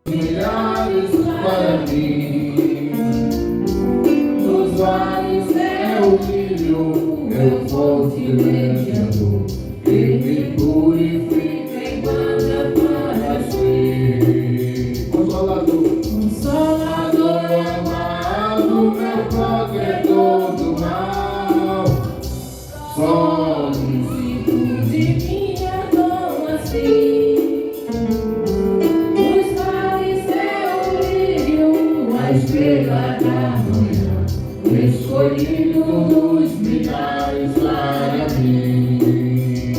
Milhares para mim, nos vales é o brilho, é o forte mediador, que me purifica e manda para si. Consolador, Consolador amado, meu protetor do mal, solicitude minha toma-se. Estrela da manhã, escolhido dos milhares para mim.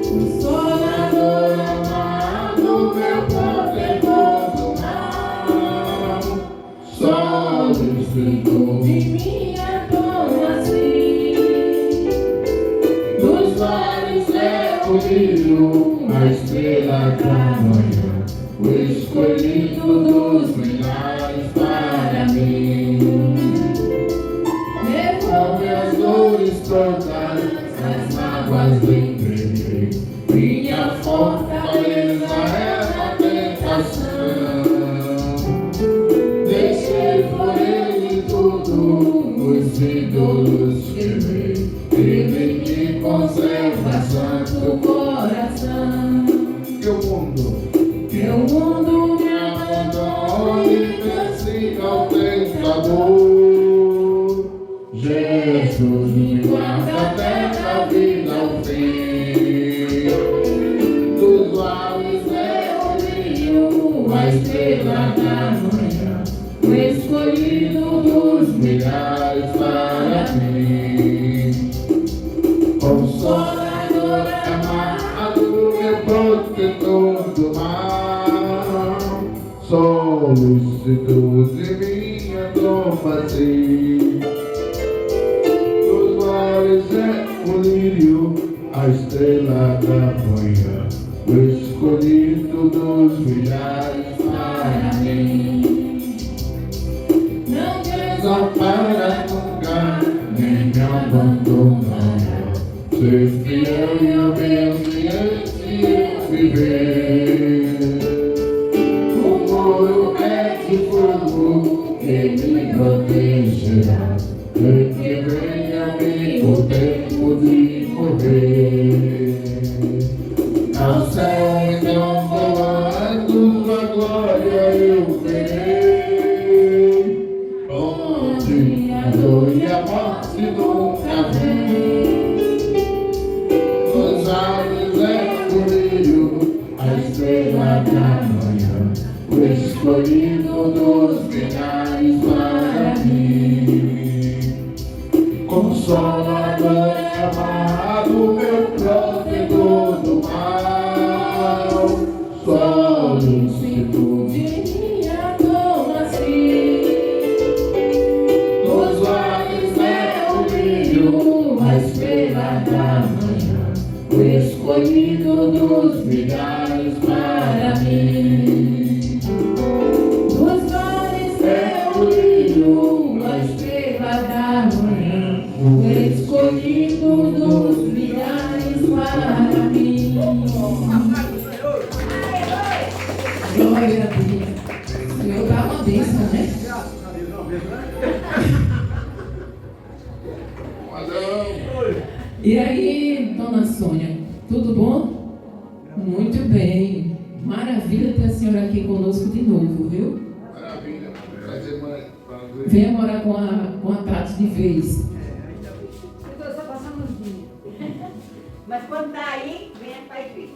Consolador amado, meu protetor do mal, solicitude minha toma-se. Dos vales é o brilho, a estrela da manhã, o escolhido dos milhares para mim. Devolve as dores todas, as mágoas do entreguei. Minha fortaleza é a tentação. Deixei por ele tudo, os ídolos queimei. Ele me conserva santo coração. Que o mundo me abandone e persiga o tentador. Jesus me guarda até da vida ao fim. Dos vales é o brilho, a estrela da manhã, o escolhido dos milhares para mim. Consolador amado, meu protetor do mal, solicitude minha toma-se. Dos vales é o lírio, a estrela da manhã, o escolhido dos milhares para mim. Não desampara nunca, nem me abandonará. Ser fiel e obediente eu viver. O muro é de fogo, ele me protegerá. E que venha o tempo de morrer. Ao céu então voando, a glória eu verei, onde a dor e a morte nunca vem. Nos ares é o brilho, a estrela da manhã, o escolhido dos milhares para mim. Consolador amado, meu protetor do mal, solicitude minha toma-se. Nos vales é o brilho, a estrela da manhã, o escolhido dos milhares para mim. Dos vales é o brilho, a estrela da manhã, o escolhido dos milhares para mim. Glória a Deus. O Senhor dá uma bênção, né? E aí, dona Sônia, tudo bom? Muito bem. Maravilha ter a senhora aqui conosco de novo, viu? Maravilha. Prazer, mãe. Venha morar com a Tati de vez. Eu estou só passando uns dias. Mas quando está aí, venha para a igreja.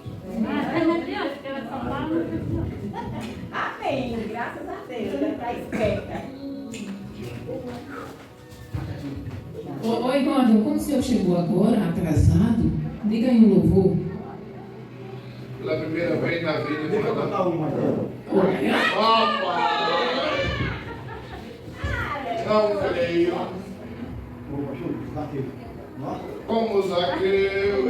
Amém. Graças a Deus. Já está esperta. Ô, Eduardo, como o senhor chegou agora, atrasado, diga aí um louvor. Pela primeira vez na vida. Deixa eu contar uma. Opa! Não creio. Como Zaqueu.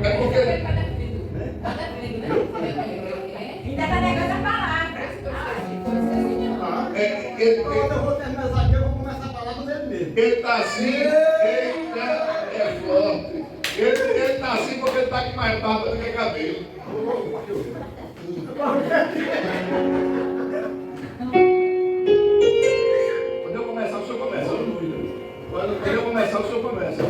É porque Ainda está negando a palavra. Quando eu vou terminar essa aqui, eu vou começar a falar com ele mesmo. ele está assim, ele é forte. Ele está assim porque ele está com mais barba do que cabelo. Quando eu começar, o senhor começa. Quando eu começar, o senhor começa.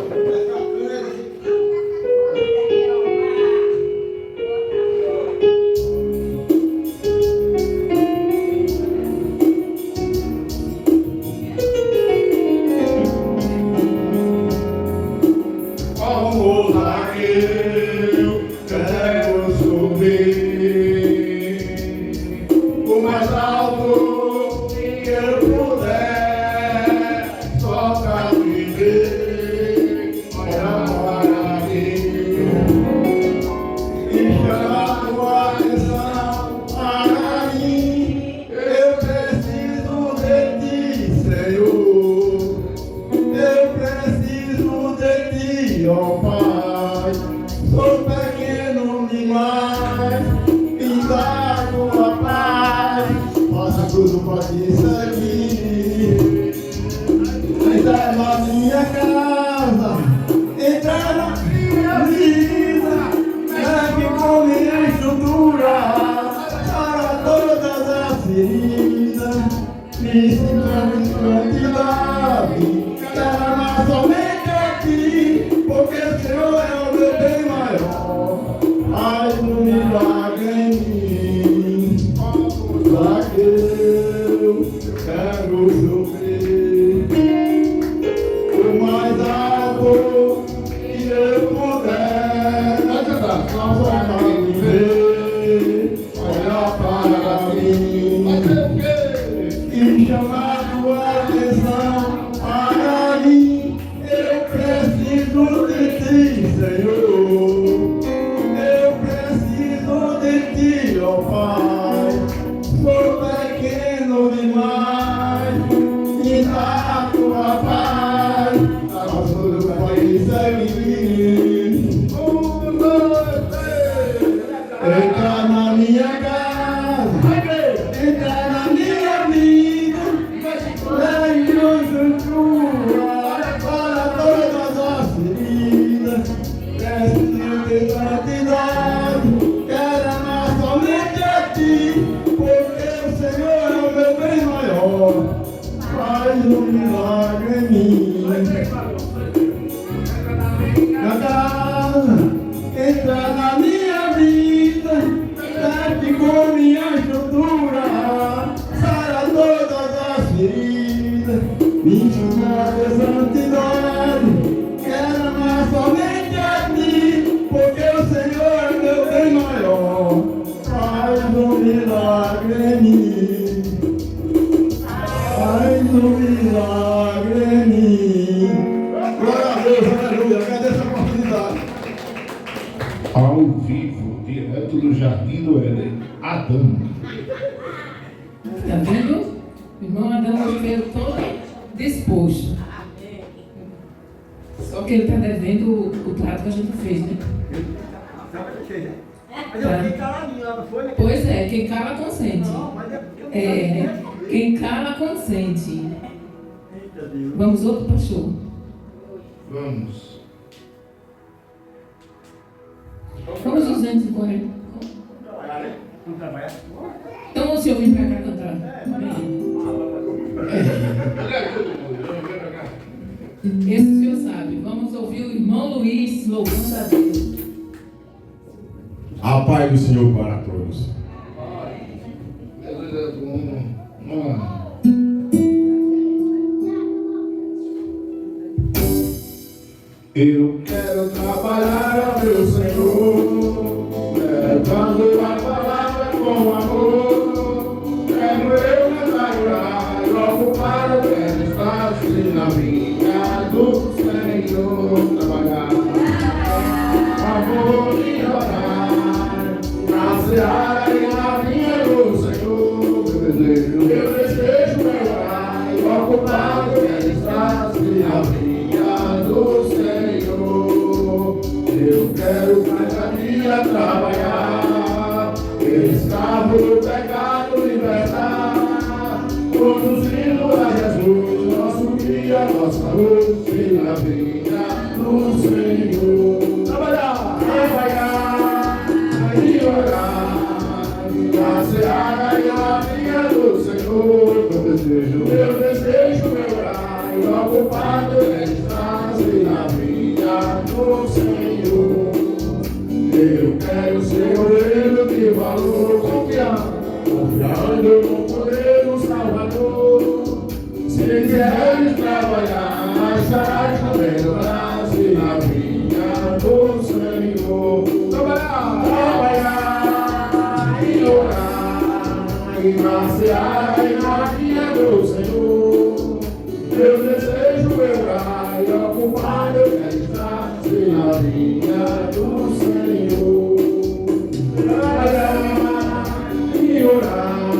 Ao vivo, direto do Jardim do Éden, Adão. Está vendo? O irmão Adão hoje veio todo disposto. Só que ele está devendo o trato que a gente fez, né? Mas eu fiquei caladinho lá, não foi? Pois é, quem cala consente. Quem cala consente. Vamos outro pastor? Vamos. Vamos 240. Não trabalhar? Então o senhor vem para cá cantar. Esse o senhor sabe. Vamos ouvir o irmão Luiz louvando a Deus. A paz do Senhor para todos. Jesus é bom. Eu quero trabalhar ao meu Senhor, levando a palavra com amor. Quero eu me alegrar, logo para ver espaço na vinha do Senhor. Trabalhar, amor e orar, na seara e na vinha do Senhor. Meu desejo é orar, logo para ver espaço na vinha do Senhor. Eu quero cada dia trabalhar, escravo do pecado libertar, conduzindo a Jesus, nosso guia, nossa luz, e na vinha do Senhor. Trabalhar! Senhor. Trabalhar e orar e na seara e na vinha do Senhor. Meu desejo é orar e ocupar meu espaço na vinha do Senhor. Trabalhar e orar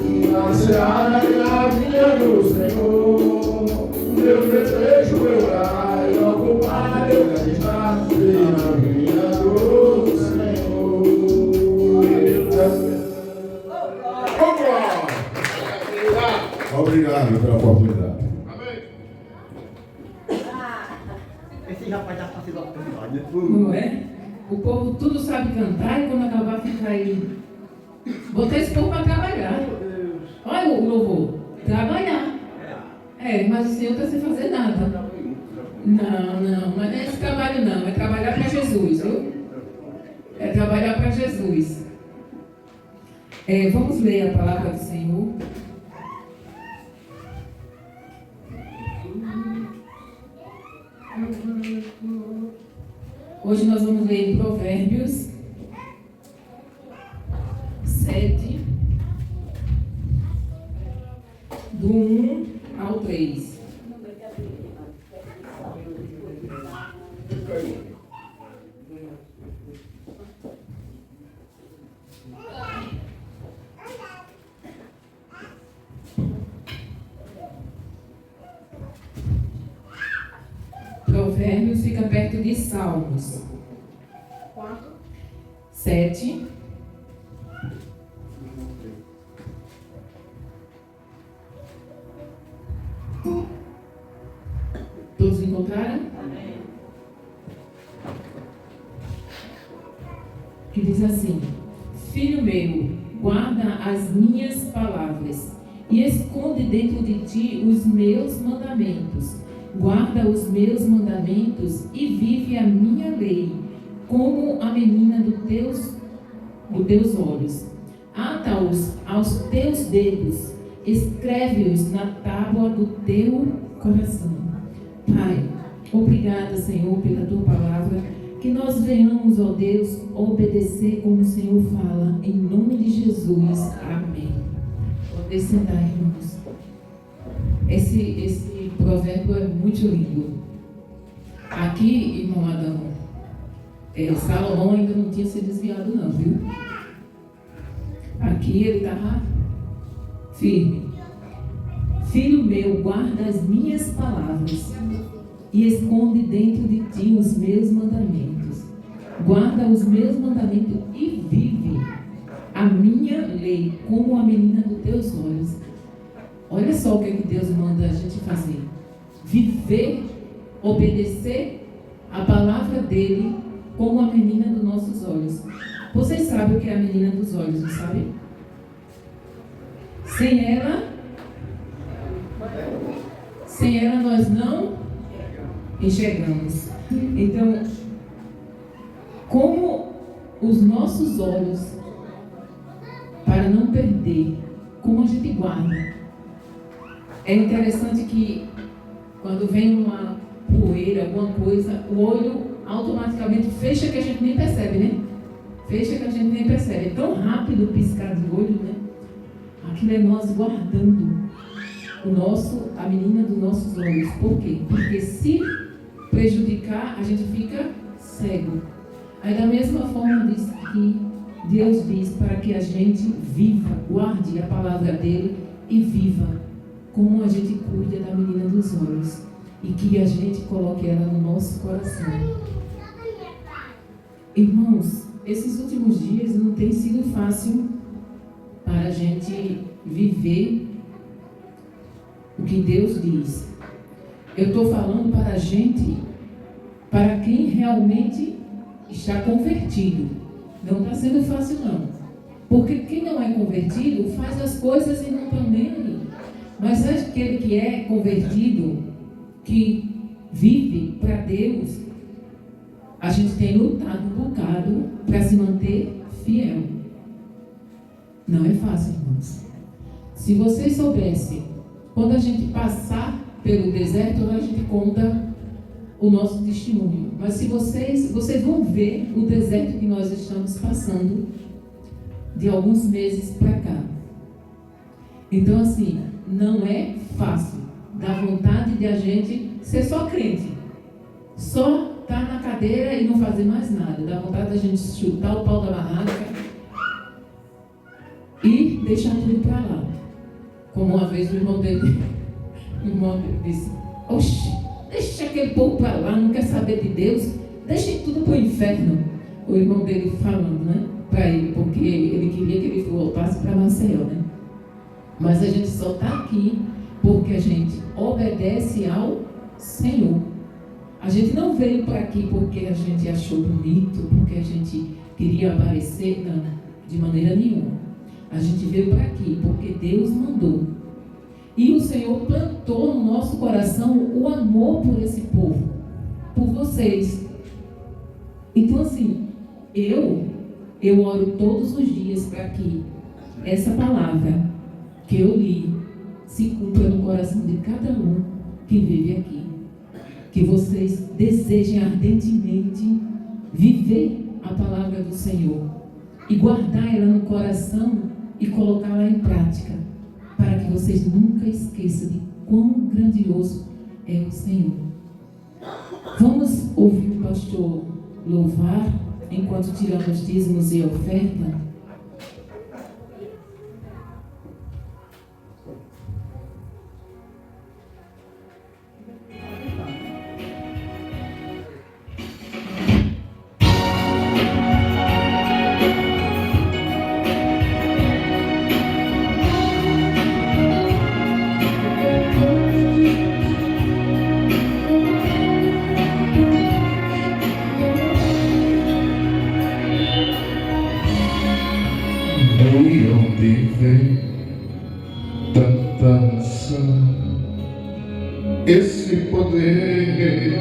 e na seara e na vinha do Senhor. Meu desejo é orar e ocupar meu espaço na vinha do Senhor. Obrigado pela oportunidade. Esse rapaz já passou da oportunidade, né? Não é? O povo tudo sabe cantar e quando acabar fica aí. Botar esse povo para trabalhar. Meu Deus. Olha o louvor. Trabalhar. Mas o Senhor está sem fazer nada. Não, mas não é esse trabalho não. É trabalhar para Jesus, viu? É trabalhar para Jesus. Vamos ler a palavra do Senhor. Hoje nós vamos ler em Provérbios 7, do 1 ao 3. Provérbios fica perto de Salmos. 7. Todos encontraram? Que diz assim: Filho meu, guarda as minhas palavras e esconde dentro de ti os meus mandamentos. Guarda os meus mandamentos e vive a minha lei, como a menina dos teus olhos. Ata-os aos teus dedos, escreve-os na tábua do teu coração. Pai, obrigada, Senhor, pela tua palavra, que nós venhamos, ó Deus, obedecer como o Senhor fala, em nome de Jesus. Amém. Pode sentar, irmãos. Esse provérbio é muito lindo. Aqui, irmão Adão, Salomão ainda não tinha se desviado não, viu? Aqui ele estava firme. Filho meu, guarda as minhas palavras e esconde dentro de ti os meus mandamentos. Guarda os meus mandamentos e vive a minha lei como a menina dos teus olhos. Olha só o que Deus manda a gente fazer. Viver, obedecer a palavra dele como a menina dos nossos olhos. Vocês sabem o que é a menina dos olhos, não sabem? Sem ela nós não enxergamos. Então, como os nossos olhos, para não perder, como a gente guarda. É interessante que quando vem uma poeira, alguma coisa, o olho automaticamente fecha que a gente nem percebe, né? Fecha que a gente nem percebe. É tão rápido o piscar de olho, né? Aquilo é nós guardando a menina dos nossos olhos. Por quê? Porque se prejudicar, a gente fica cego. Aí da mesma forma diz que Deus diz para que a gente viva, guarde a palavra dele e viva como a gente cuida da menina dos olhos e que a gente coloque ela no nosso coração. Irmãos, esses últimos dias não tem sido fácil para a gente viver o que Deus diz. Eu estou falando para a gente, para quem realmente está convertido. Não está sendo fácil não. Porque quem não é convertido faz as coisas e não está nem aí. Mas aquele que é convertido, que vive para Deus, a gente tem lutado um bocado para se manter fiel. Não é fácil, irmãos. Se vocês soubessem, quando a gente passar pelo deserto, a gente conta o nosso testemunho. Mas se vocês vão ver o deserto que nós estamos passando de alguns meses para cá. Então, assim, não é fácil. Dá vontade de a gente ser só crente. Só estar na cadeira e não fazer mais nada. Dá vontade da gente chutar o pau da barraca e deixar tudo para lá. Como uma vez o irmão dele disse: oxe, deixa aquele povo para lá, não quer saber de Deus, deixa tudo para o inferno. O irmão dele falando, né, para ele, porque ele queria que ele voltasse para Maceió, né? Mas a gente só está aqui porque a gente obedece ao Senhor. A gente não veio para aqui porque a gente achou bonito, porque a gente queria aparecer, não, de maneira nenhuma. A gente veio para aqui porque Deus mandou. E o Senhor plantou no nosso coração o amor por esse povo, por vocês. Então, assim, eu oro todos os dias para que essa palavra que eu li se cumpra no coração de cada um que vive aqui. Que vocês desejem ardentemente viver a palavra do Senhor e guardar ela no coração e colocá-la em prática, para que vocês nunca esqueçam de quão grandioso é o Senhor. Vamos ouvir o pastor louvar enquanto tiramos dízimos e oferta. De onde vem tanta unção, esse poder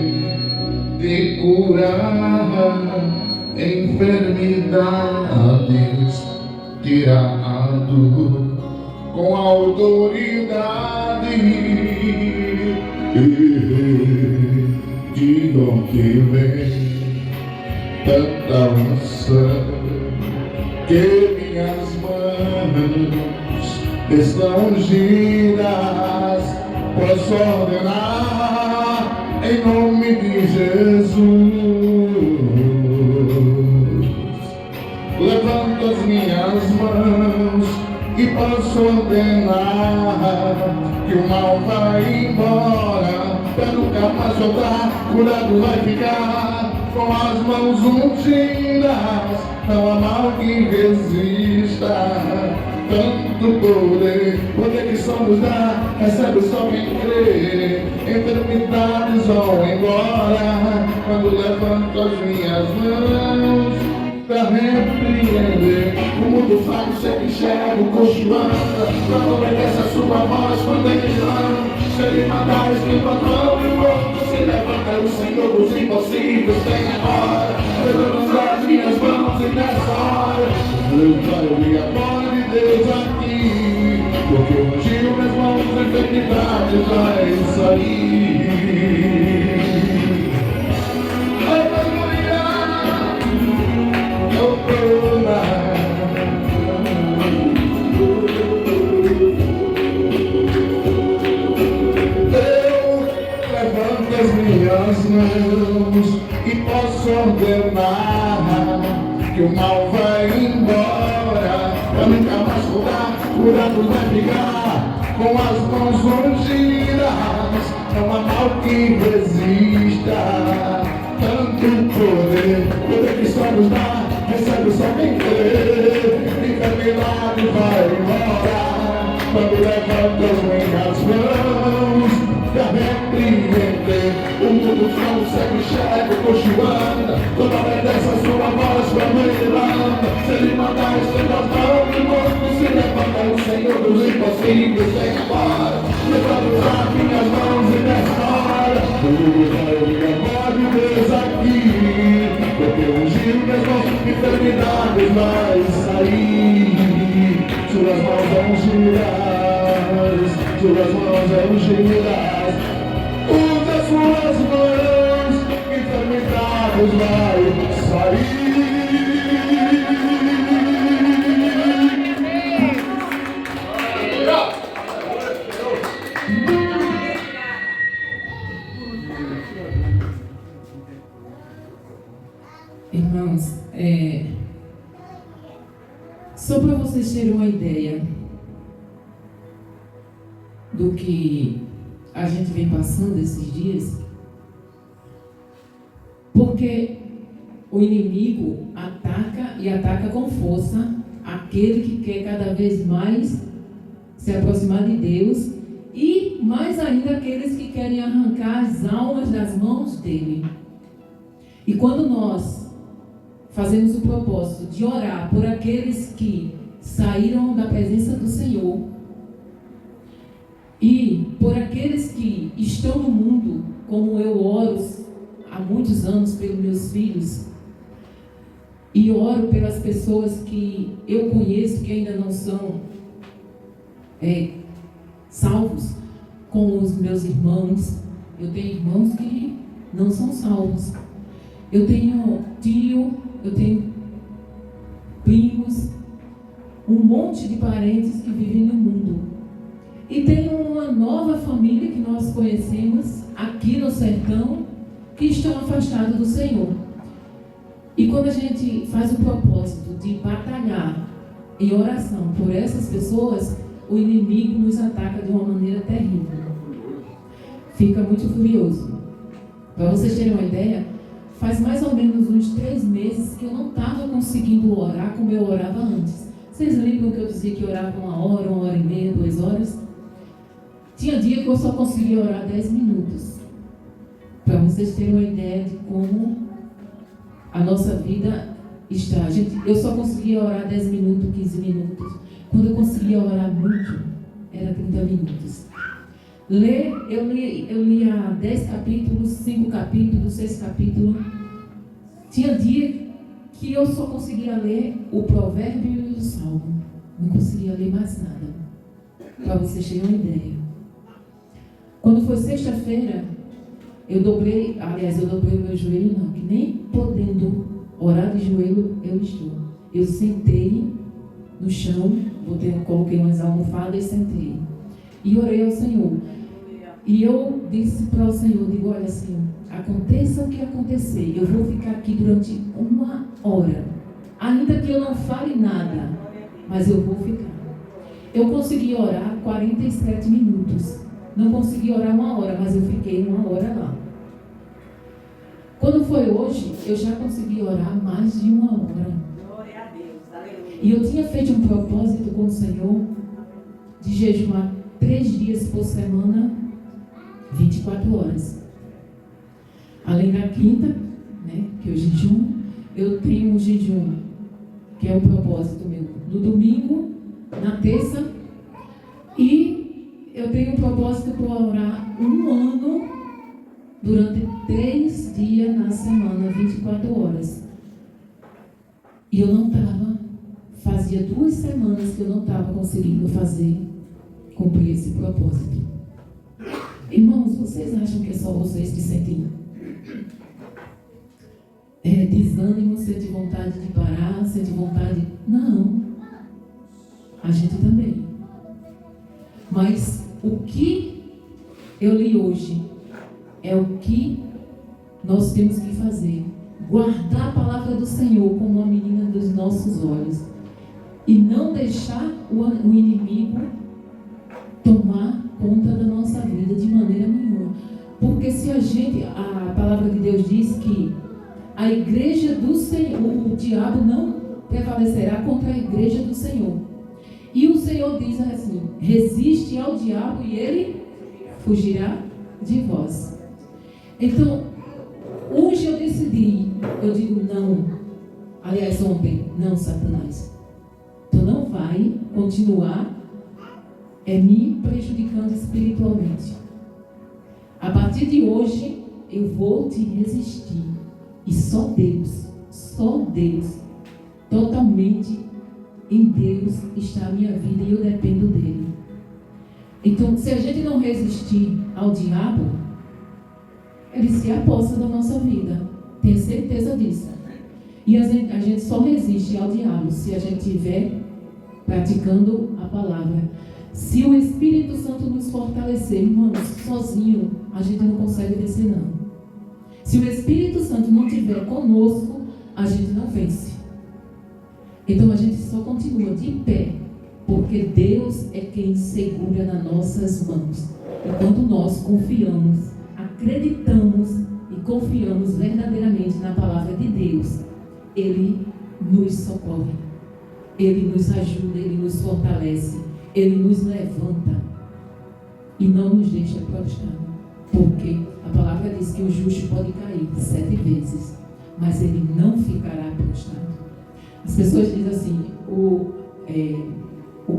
de curar enfermidades, tirado com autoridade. De onde vem tanta unção, que minhas mãos estão ungidas, posso ordenar em nome de Jesus. Levanto as minhas mãos e posso ordenar que o mal vai embora, pra nunca mais voltar, curado vai ficar com as mãos ungidas. Não há mal que resista, tanto poder que só nos dá, recebe só quem crê. Enfermidades vão embora quando levanto as minhas mãos pra repreender. O mundo faz, sempre enxerga o coxo anda, quando obedece a sua voz, quando ele anda. Se ele mandar, esquiva a mão e o morto se levanta. O Senhor dos impossíveis vem agora, levando as minhas mãos e nessa hora eu quero ouvir a voz de Deus aqui, porque eu ungiu minhas mãos, a enfermidade vai sair. Aleluia, eu tô lá. As minhas mãos e posso ordenar que o mal vai embora, pra nunca mais voltar, curado vai ficar com as mãos ungidas. Não há mal que resista, tanto poder que só nos dá, recebe só quem crê. Enfermidade vai embora quando levanto as minhas mãos pra repreender. O mundo não segue, enxerga o coxo anda, quando obedece a sua voz pra ele anda. Se ele mandar estender as mãos, o morto se levanta. O Senhor dos impossíveis vem agora, levando as minhas mãos e nessa hora tudo vai ouvir a voz de Deus aqui, porque ungiu minhas mãos, enfermidades vai sair. Suas mãos ungidas, suas mãos ungidas. Usa suas mãos Jesus vai sair. Irmãos, só para vocês terem uma ideia do que a gente vem passando esses dias, porque o inimigo ataca e ataca com força aquele que quer cada vez mais se aproximar de Deus e mais ainda aqueles que querem arrancar as almas das mãos dele. E quando nós fazemos o propósito de orar por aqueles que saíram da presença do Senhor e por aqueles que estão no mundo, como eu oro há muitos anos pelos meus filhos, e oro pelas pessoas que eu conheço que ainda não são salvos, com os meus irmãos. Eu tenho irmãos que não são salvos. Eu tenho tio, eu tenho primos, um monte de parentes que vivem no mundo. E tem uma nova família que nós conhecemos aqui no sertão, que estão afastados do Senhor. E quando a gente faz o propósito de batalhar em oração por essas pessoas, o inimigo nos ataca de uma maneira terrível. Fica muito furioso. Para vocês terem uma ideia, faz mais ou menos uns 3 meses que eu não estava conseguindo orar como eu orava antes. Vocês lembram que eu dizia que eu orava 1 hora e meia, 2 horas? Tinha dia que eu só conseguia orar 10 minutos. Para vocês terem uma ideia de como a nossa vida está. Eu só conseguia orar 10 minutos, 15 minutos. Quando eu conseguia orar muito, era 30 minutos. Eu lia 10 capítulos, 5 capítulos, 6 capítulos. Tinha dia que eu só conseguia ler o provérbio e o salmo. Não conseguia ler mais nada. Para vocês terem uma ideia. Quando foi sexta-feira, eu dobrei o meu joelho, não, que nem podendo orar de joelho eu estou. Eu sentei no chão, coloquei umas almofadas e sentei. E orei ao Senhor. E eu disse para o Senhor, digo, olha Senhor, aconteça o que acontecer, eu vou ficar aqui durante 1 hora. Ainda que eu não fale nada, mas eu vou ficar. Eu consegui orar 47 minutos. Não consegui orar 1 hora, mas eu fiquei 1 hora lá. Quando foi hoje, eu já consegui orar mais de 1 hora. Glória a Deus, aleluia. E eu tinha feito um propósito com o Senhor de jejuar 3 dias por semana, 24 horas. Além da quinta, né, que eu jejum, eu tenho um jejum, que é um propósito meu, no domingo, na terça, e eu tenho um propósito para orar 1 ano, durante 3 dias na semana, 24 horas. E eu não estava, fazia 2 semanas que eu não estava conseguindo cumprir esse propósito. Irmãos, vocês acham que é só vocês que sentem desânimo, sentem vontade de parar, sentem vontade... Não. A gente também. Mas o que eu li hoje é o que nós temos que fazer. Guardar a palavra do Senhor como uma menina dos nossos olhos. E não deixar o inimigo tomar conta da nossa vida de maneira nenhuma. Porque se a palavra de Deus diz que a igreja do Senhor, o diabo não prevalecerá contra a igreja do Senhor. E o Senhor diz assim, resiste ao diabo e ele fugirá de vós. Então, hoje eu decidi, eu digo não. Aliás, ontem, não, Satanás. Tu não vai continuar me prejudicando espiritualmente. A partir de hoje, eu vou te resistir. E só Deus, totalmente em Deus está a minha vida e eu dependo dele. Então, se a gente não resistir ao diabo, ele se aposta da nossa vida. Tenho certeza disso. E a gente só resiste ao diabo se a gente estiver praticando a palavra. Se o Espírito Santo nos fortalecer, irmãos, sozinho a gente não consegue vencer, não. Se o Espírito Santo não estiver conosco, a gente não vence. Então a gente só continua de pé, porque Deus é quem segura nas nossas mãos. Enquanto nós confiamos, acreditamos e confiamos verdadeiramente na palavra de Deus, Ele nos socorre, Ele nos ajuda, Ele nos fortalece, Ele nos levanta e não nos deixa prostrado. Porque a palavra diz que o justo pode cair 7 vezes, mas ele não ficará prostrado. As pessoas dizem assim, o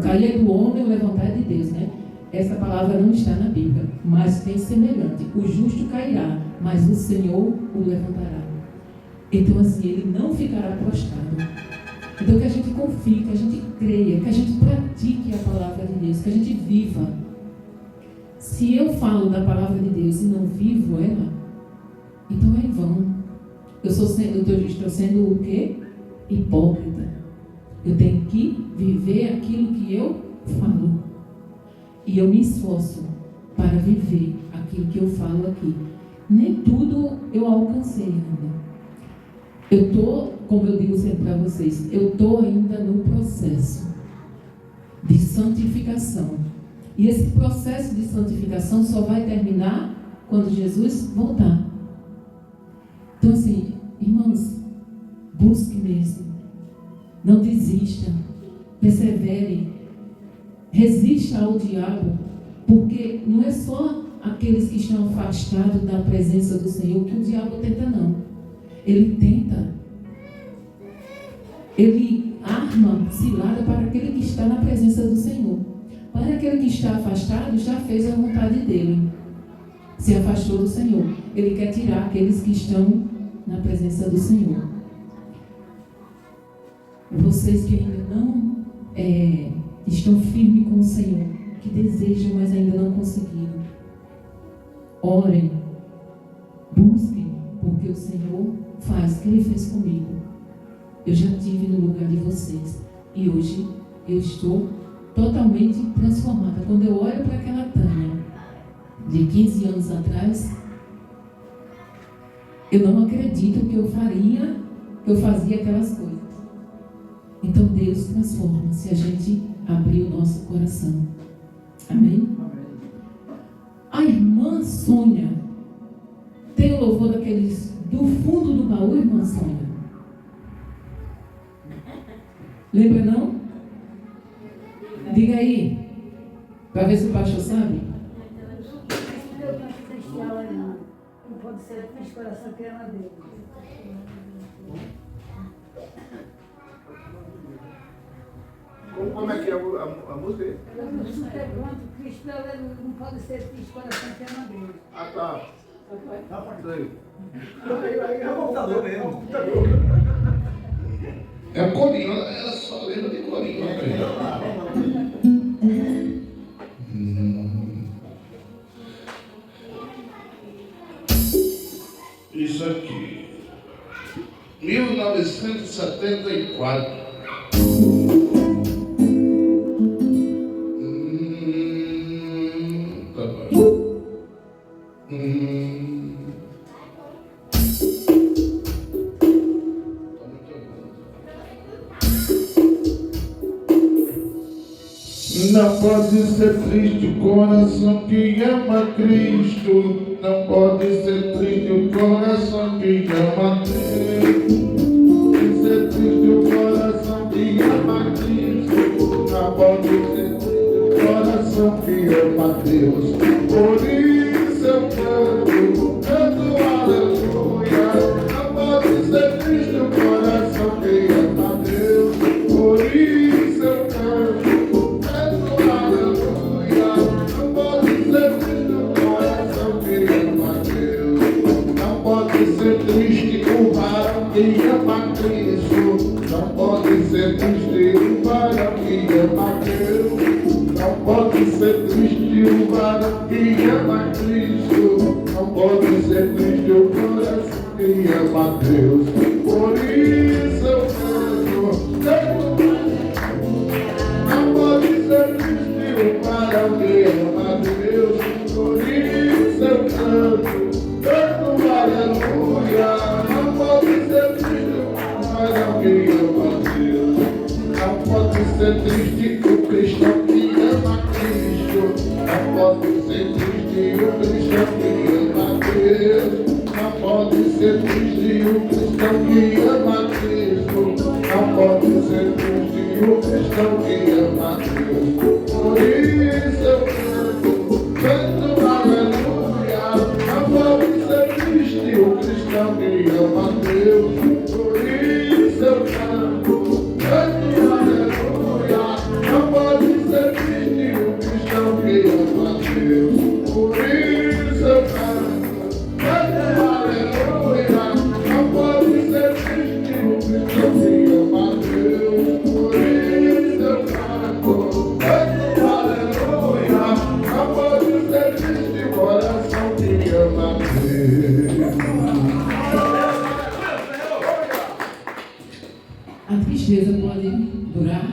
cair é do homem, o levantar é de Deus, né? Essa palavra não está na Bíblia, mas tem semelhante. O justo cairá, mas o Senhor o levantará. Então assim, ele não ficará prostrado. Então que a gente confie, que a gente creia, que a gente pratique a palavra de Deus, que a gente viva. Se eu falo da palavra de Deus e não vivo ela, então é em vão. Eu estou sendo o quê? Hipócrita. Eu tenho que viver aquilo que eu falo. E eu me esforço para viver aquilo que eu falo aqui. Nem tudo eu alcancei ainda. Eu estou, como eu digo sempre para vocês, eu estou ainda no processo de santificação. E esse processo de santificação só vai terminar quando Jesus voltar. Então assim, irmãos, busque mesmo. Não desista. Persevere. Resista ao diabo. Porque não é só aqueles que estão afastados da presença do Senhor que o diabo tenta, não. Ele tenta. Ele arma cilada para aquele que está na presença do Senhor. Para aquele que está afastado, já fez a vontade dele. Se afastou do Senhor. Ele quer tirar aqueles que estão na presença do Senhor. Vocês que ainda não estão firmes com o Senhor, que desejam, mas ainda não conseguiram, orem, busquem, porque o Senhor faz o que Ele fez comigo. Eu já estive no lugar de vocês e hoje eu estou totalmente transformada. Quando eu olho para aquela Tânia de 15 anos atrás, eu não acredito que eu fazia aquelas coisas. Então Deus transforma se a gente abrir o nosso coração. Amém? A irmã Sônia tem o louvor daqueles do fundo do baú, irmã Sônia? Lembra não? Diga aí, para ver se o pastor sabe. Não pode ser triste, coração que ama Deus. Como é que é a música aí? Não pergunto, Cristo não pode ser triste, coração que ama Deus. Ah, tá. Isso aí. É o computador mesmo. É corinho, ela só lembra de corinho. Isso aqui. 1974. Tá bom. Não pode ser triste o coração que ama Cristo. Não pode ser triste o coração que ama Deus. Pode ser triste o coração que ama Cristo. Não pode ser triste o coração que ama Deus. Por isso eu canto aleluia. Não pode ser triste o coração que ama Deus. Por isso eu canto. Triste o varão que ama Cristo. Não pode ser triste o varão que ama Deus. Não pode ser triste o varão que ama Cristo. Não pode ser triste o coração quem ama Deus. Por isso eu canto. Não pode ser triste para quem ama Deus. Por isso eu canto aleluia. Não pode ser triste para quem ama Deus. Não pode ser triste o cristão que ama Cristo. Não pode ser triste o cristão que ama Deus. Não pode ser triste o cristão que ama Cristo. Não pode ser triste o cristão que ama Deus. Por isso eu canto aleluia. Não pode ser triste o cristão que ama Deus. Por isso eu canto aleluia. Não pode ser triste o cristão que ama Deus. Por isso eu canto aleluia. Não pode ser triste o cristão que ama Deus. Por isso eu canto aleluia. Não pode ser triste o coração que ama Deus. A tristeza pode durar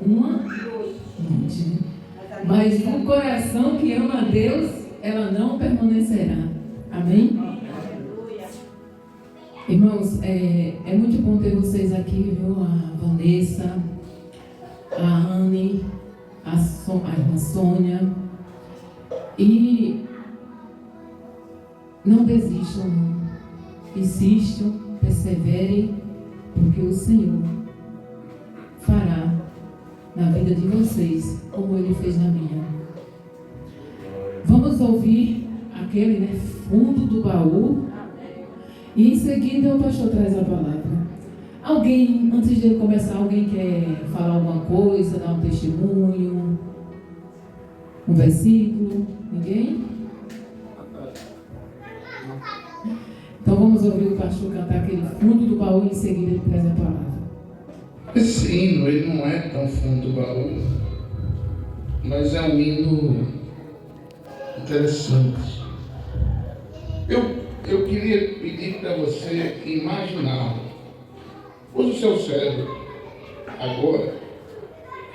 uma noite, mas no coração que ama a Deus, ela não permanecerá. Amém? Irmãos, é muito bom ter vocês aqui, viu? A Vanessa, a Anne, a irmã Sônia. E não desistam, não. Insistam, perseverem, porque o Senhor fará na vida de vocês como Ele fez na minha. Vamos ouvir aquele, né, fundo do baú. E em seguida o pastor traz a palavra. Alguém, antes de ele começar, alguém quer falar alguma coisa, dar um testemunho? Um versículo? Ninguém? Então vamos ouvir o pastor cantar aquele fundo do baú e em seguida ele traz a palavra. Esse hino, ele não é tão fundo do baú, mas é um hino interessante. Eu queria pedir para você imaginar, use o seu cérebro agora,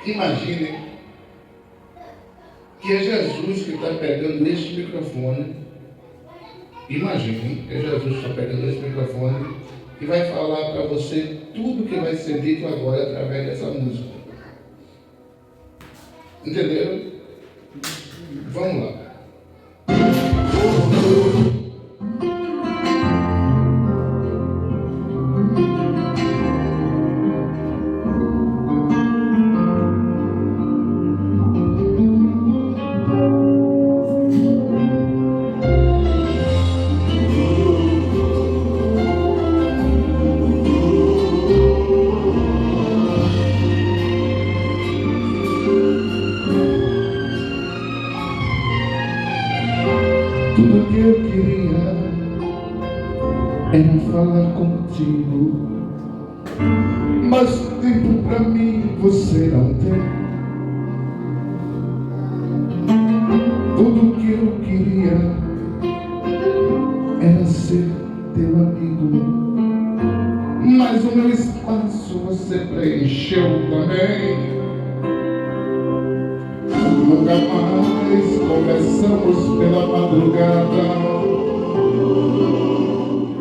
imagine que é Jesus que está pegando esse microfone. Imagine que é Jesus que está pegando esse microfone e vai falar para você tudo que vai ser dito agora através dessa música. Entenderam? Vamos lá. Tudo que eu queria era falar contigo, mas tempo pra mim você não tem. Tudo que eu queria era ser teu amigo, mas o meu espaço você preencheu também. Nunca mais conversamos pela madrugada,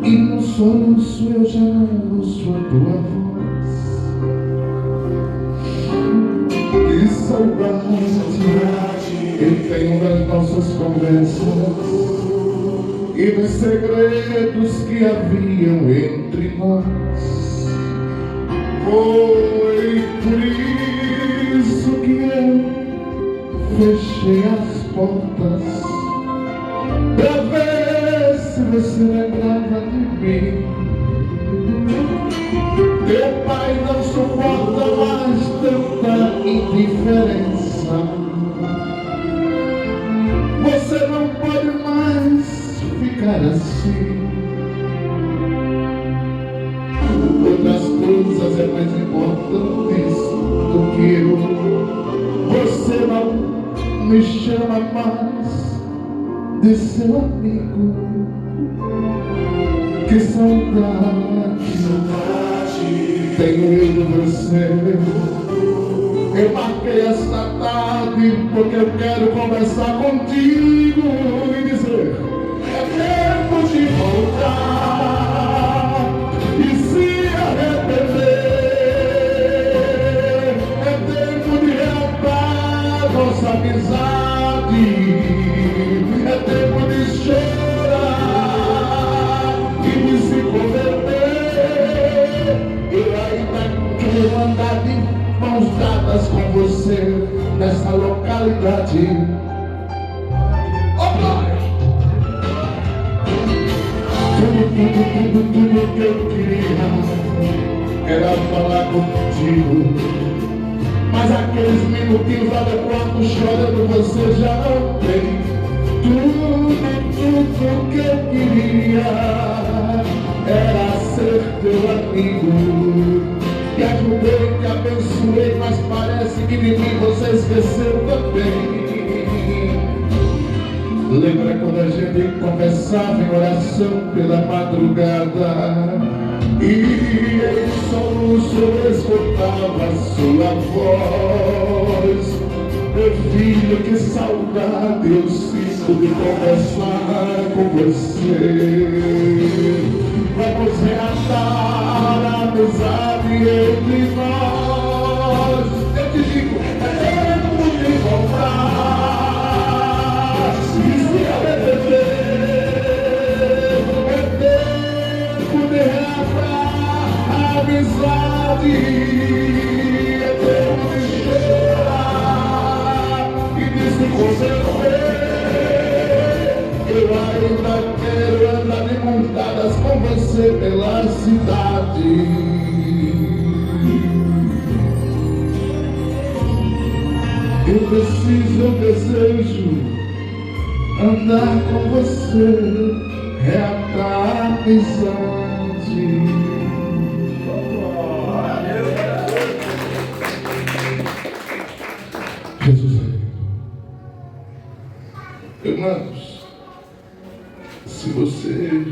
e no soluço eu já não ouço a tua voz. Que saudade eu tenho das nossas conversas e dos segredos que haviam entre nós. Foi por isso que eu fechei as portas pra ver se você lembrava de mim. Teu pai não suporta mais tanta indiferença. Você não pode mais ficar assim. Outras coisas é mais importantes do que eu. Você não me chama mais de seu amigo. Que saudade tenho eu de você. Eu marquei esta tarde porque eu quero conversar contigo e dizer: é tempo de voltar e se arrepender. É tempo de reatar nossa amizade. É tempo de chorar e de se converter. Eu ainda quero andar de mãos dadas com você nessa localidade. Oh, glória! Tudo que eu queria era falar contigo, mas aqueles minutinhos lá do quarto chorando você já não tem. Tudo que eu queria era ser teu amigo. Te ajudei, te abençoei, mas parece que de mim você esqueceu também. Lembra quando a gente conversava em oração pela madrugada e em soluço eu escutava sua voz? Meu filho, que saudade eu sinto de conversar com você. Vamos reatar a amizade entre nós. Eu te digo, é tempo de voltar e se arrepender. É tempo de reatar a amizade. É tempo de chorar e de se conservar. Eu ainda quero andar de mãos dadas com você pela cidade. Eu preciso, eu desejo andar com você, reatar a amizade. Jesus é. Irmãos, se você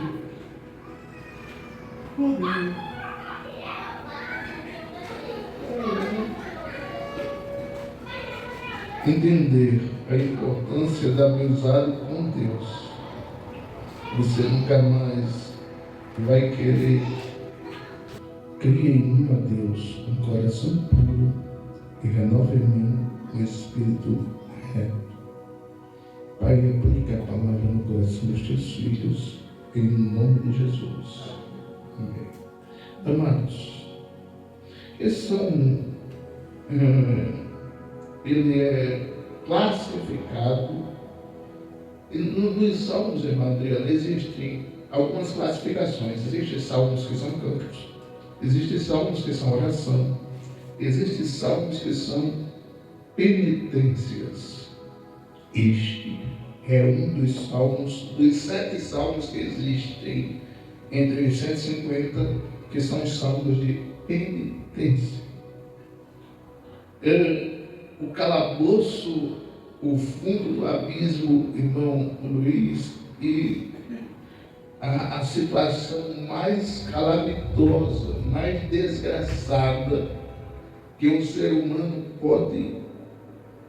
entender a importância da amizade com Deus, você nunca mais vai querer. Crie em mim, ó Deus, um coração puro e renove em mim um espírito reto. Pai, aplica a palavra no coração dos teus filhos, em nome de Jesus. Amém. Amados, ele é classificado, nos salmos, irmã Adriana, existem algumas classificações. Existem salmos que são cantos, existem salmos que são oração, existem salmos que são penitências. Este é um dos salmos, dos 7 salmos que existem entre os 150, que são os salmos de penitência. O calabouço, o fundo do abismo, irmão Luiz, e a situação mais calamitosa, mais desgraçada que um ser humano pode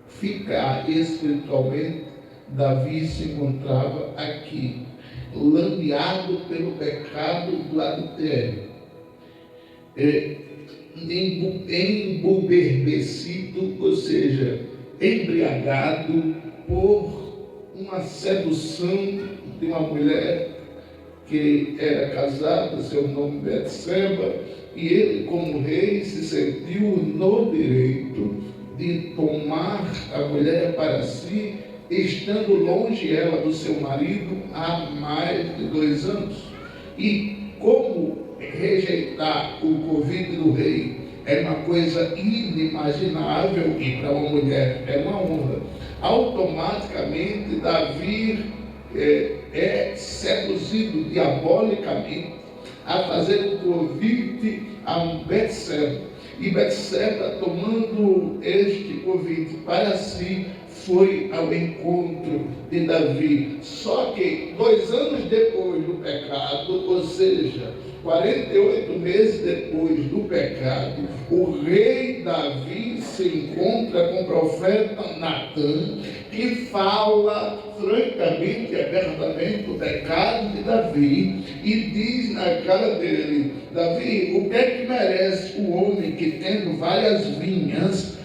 ficar espiritualmente, Davi se encontrava aqui, lameado pelo pecado do adultério, embuberbecido, ou seja, embriagado por uma sedução de uma mulher que era casada, seu nome Betseba, e ele, como rei, se sentiu no direito de tomar a mulher para si, estando longe ela do seu marido há mais de 2 anos. E como rejeitar o convite do rei é uma coisa inimaginável, e para uma mulher é uma honra, automaticamente Davi é seduzido diabolicamente a fazer um convite a um Betseba. E Betseba, tomando este convite para si, foi ao encontro de Davi. Só que 2 anos depois do pecado, ou seja, 48 meses depois do pecado, o rei Davi se encontra com o profeta Natan, que fala francamente e abertamente o pecado de Davi e diz na cara dele: Davi, o que é que merece o homem que, tendo várias vinhas,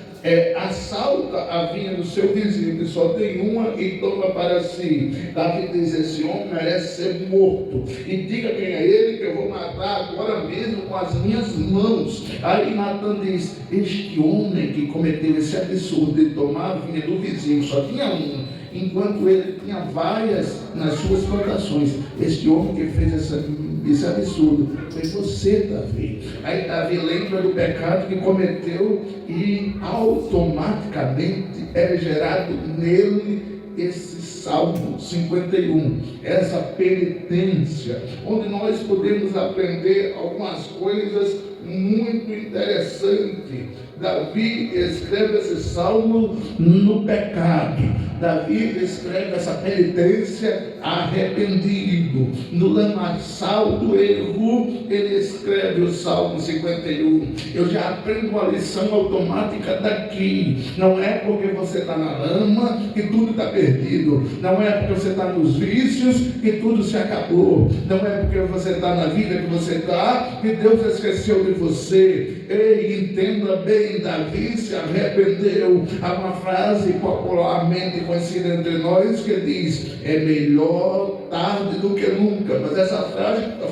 assalta a vinha do seu vizinho, que só tem uma, e toma para si? Davi diz: esse homem merece ser morto, e diga quem é ele, que eu vou matar agora mesmo com as minhas mãos. Aí Natan diz: este homem que cometeu esse absurdo de tomar a vinha do vizinho, só tinha uma, enquanto ele tinha várias nas suas plantações. Este homem que fez esse absurdo foi você, Davi. Aí Davi lembra do pecado que cometeu e automaticamente é gerado nele esse Salmo 51, essa penitência, onde nós podemos aprender algumas coisas muito interessantes. Davi escreve esse salmo no pecado. Davi escreve essa penitência arrependido. No lamaçal do erro, ele escreve o Salmo 51. Eu já aprendo uma lição automática daqui. Não é porque você está na lama que tudo está perdido. Não é porque você está nos vícios que tudo se acabou. Não é porque você está na vida que você está que Deus esqueceu de você. Ei, entenda bem, Davi se arrependeu. Há uma frase popularmente conhecida entre nós que diz: é melhor tarde do que nunca. Mas essa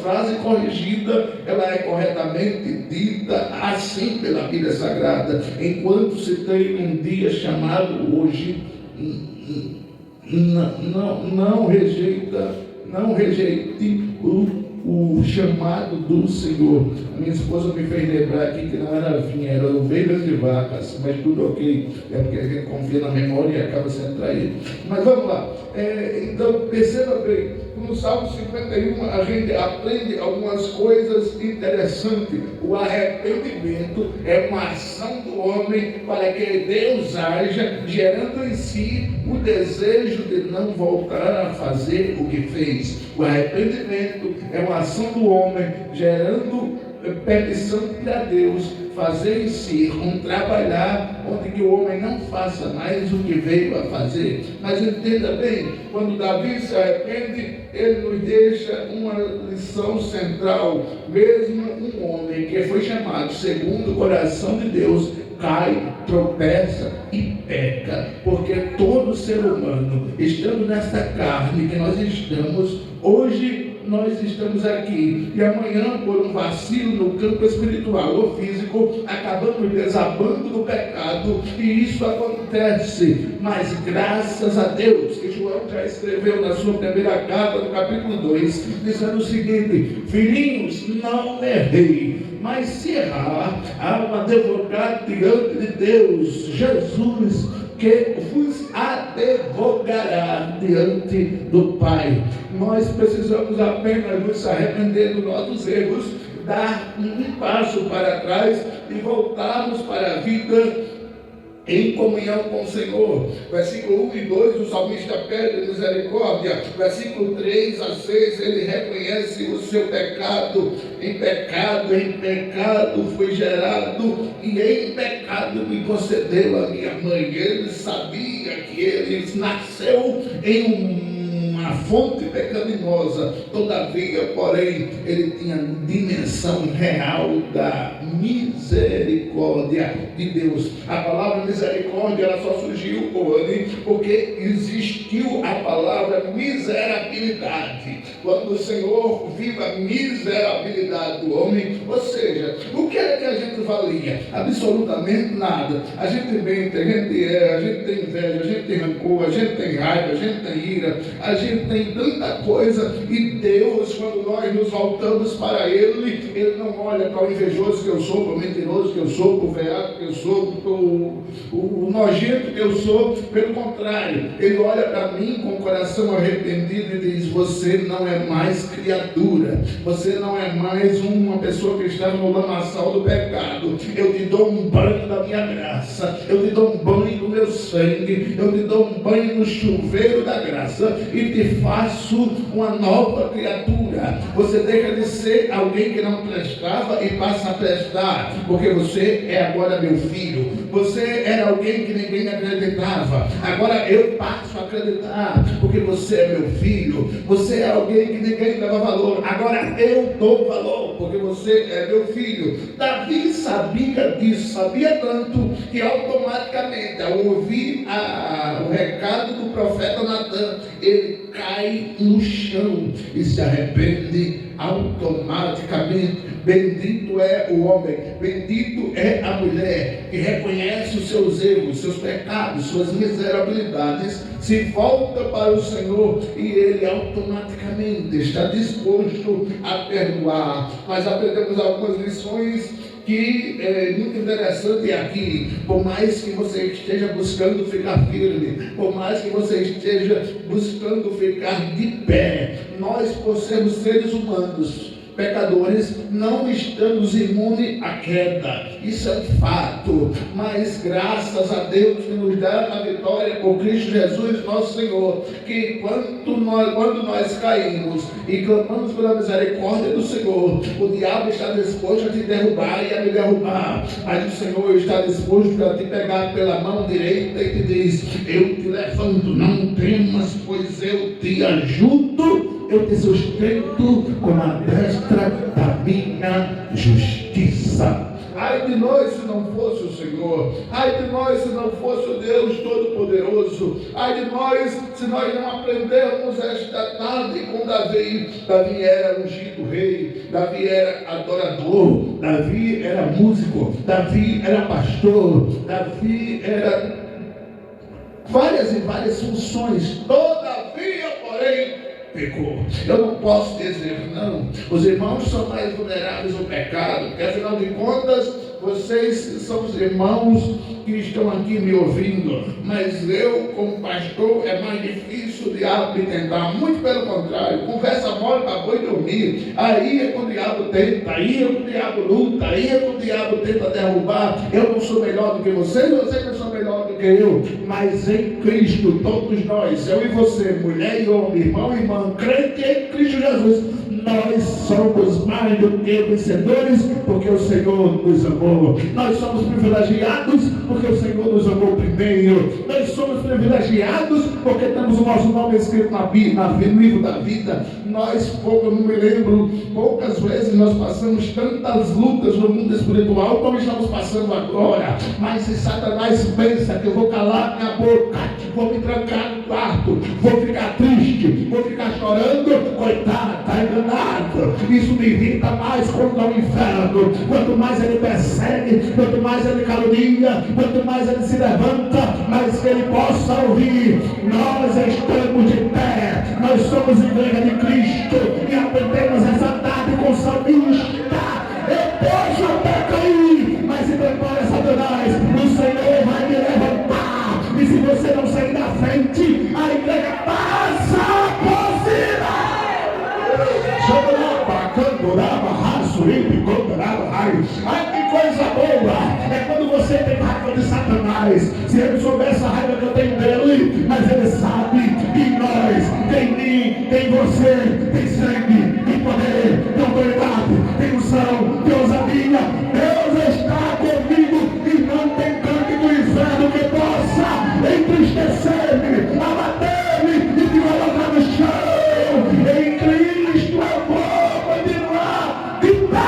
frase corrigida, ela é corretamente dita assim pela Bíblia Sagrada: enquanto se tem um dia chamado hoje, não rejeite o chamado do Senhor. A minha esposa me fez lembrar aqui que não era vinha, era ovelhas e vacas, mas tudo ok, é porque a gente confia na memória e acaba sendo traído. Mas vamos lá, então perceba bem, no Salmo 51 a gente aprende algumas coisas interessantes. O arrependimento é uma ação do homem para que Deus haja, gerando em si o desejo de não voltar a fazer o que fez. O arrependimento é uma ação do homem, gerando petição para Deus fazer em si um trabalhar onde que o homem não faça mais o que veio a fazer. Mas entenda bem, quando Davi se arrepende, ele nos deixa uma lição central. Mesmo um homem que foi chamado segundo o coração de Deus cai, tropeça e peca, porque todo ser humano, estando nesta carne que nós estamos, hoje nós estamos aqui e amanhã, por um vacilo no campo espiritual ou físico, acabamos desabando no pecado, e isso acontece. Mas graças a Deus, que João já escreveu na sua primeira carta, no capítulo 2, dizendo o seguinte: filhinhos, não errei, mas se errar, há um advogado diante de Deus, Jesus, que vos advogará diante do Pai. Nós precisamos apenas nos arrepender dos nossos erros, dar um passo para trás e voltarmos para a vida em comunhão com o Senhor. Versículo 1 e 2, o salmista pede misericórdia. Versículo 3 a 6, ele reconhece o seu pecado. Em pecado fui gerado, e em pecado me concedeu a minha mãe. Ele sabia que ele nasceu em uma fonte pecaminosa, todavia, porém, ele tinha dimensão real da misericórdia de Deus. A palavra misericórdia, ela só surgiu hoje porque existiu a palavra miserabilidade. Quando o Senhor viu a miserabilidade do homem, ou seja, o que é que a gente não valia absolutamente nada. A gente mente, a gente erra, a gente tem inveja, a gente tem rancor, a gente tem raiva, a gente tem ira, a gente tem tanta coisa. E Deus, quando nós nos voltamos para Ele, Ele não olha para o invejoso que eu sou, para o mentiroso que eu sou, para o veado que eu sou, para o nojento que eu sou. Pelo contrário, Ele olha para mim com o coração arrependido e diz: você não é mais criatura, você não é mais uma pessoa que está no lamaçal do pecado. Eu te dou um banho da minha graça, eu te dou um banho do meu sangue, eu te dou um banho no chuveiro da graça e te faço uma nova criatura. Você deixa de ser alguém que não prestava e passa a prestar, porque você é agora meu filho. Você era alguém que ninguém acreditava, agora eu passo a acreditar, porque você é meu filho. Você é alguém que ninguém dava valor, agora eu dou valor, porque você é meu filho. Davi sabia disso, sabia tanto que automaticamente, ao ouvir o recado do profeta Natan, ele cai no chão e se arrepende automaticamente. Bendito é o homem, bendito é a mulher que reconhece os seus erros, seus pecados, suas miserabilidades, se volta para o Senhor e Ele automaticamente está disposto a perdoar. Nós aprendemos algumas lições que é muito interessante aqui. Por mais que você esteja buscando ficar firme, por mais que você esteja buscando ficar de pé, nós, por sermos seres humanos, pecadores, não estamos imunes à queda. Isso é um fato, mas graças a Deus que nos dá a vitória por Cristo Jesus nosso Senhor, que quando nós caímos e clamamos pela misericórdia do Senhor, o diabo está disposto a te derrubar e a me derrubar, mas o Senhor está disposto a te pegar pela mão direita e te diz: eu te levanto, não temas, pois eu te ajudo, eu te sustento com a destra da minha justiça. Ai de nós se não fosse o Senhor, ai de nós se não fosse o Deus Todo-Poderoso, ai de nós se nós não aprendermos esta tarde com Davi. Davi era ungido rei, Davi era adorador, Davi era músico, Davi era pastor, Davi era várias e várias funções. Todavia, porém, pecou. Eu não posso dizer não. Os irmãos são mais vulneráveis ao pecado, porque afinal de contas, vocês são os irmãos que estão aqui me ouvindo, mas eu, como pastor, é mais difícil o diabo me tentar. Muito pelo contrário, conversa mole para boi dormir. Aí é que o diabo tenta, aí é que o diabo luta, aí é que o diabo tenta derrubar. Eu não sou melhor do que vocês não são melhor do que eu, mas em Cristo, todos nós, eu e você, mulher e homem, irmão e irmã, crente em Cristo Jesus, nós somos mais do que vencedores, porque o Senhor nos amou. Nós somos privilegiados porque o Senhor nos amou primeiro. Nós somos privilegiados porque temos o nosso nome escrito no livro da vida. Eu não me lembro, poucas vezes nós passamos tantas lutas no mundo espiritual como estamos passando agora. Mas se Satanás pensa que eu vou calar minha boca, vou me trancar no quarto, vou ficar triste, vou ficar chorando, coitado, está enganado. Isso me irrita mais contra o inferno. Quanto mais ele persegue, quanto mais ele calunia, quanto mais ele se levanta, mais que ele possa ouvir. Nós estamos de pé, nós somos igreja de Cristo e aprendemos essa tarde com o salmista: eu posso até cair, mas se prepara, Satanás, o Senhor vai me levantar. E se você não sair da frente, a igreja passa por cima. Ai, que coisa boa é quando você tem raiva de Satanás. Se ele soubesse a raiva que eu tenho dele, mas ele sabe que em nós, tem mim, tem você, tem sangue, tem poder, tem autoridade, tem unção, tem ousadia. Deus está comigo e não tem canto do inferno que possa entristecer-me, abater-me e me colocar no chão. Em Cristo eu vou continuar de pé.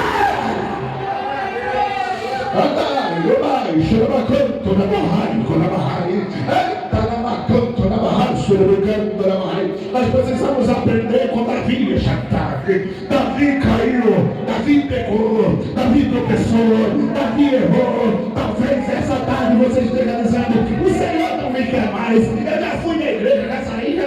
Nós precisamos aprender com Davi esta tarde. Davi caiu, Davi pecou, Davi tropeçou, Davi errou. Talvez essa tarde você esteja dizendo: o Senhor não me quer mais. Eu já fui na igreja, já saí.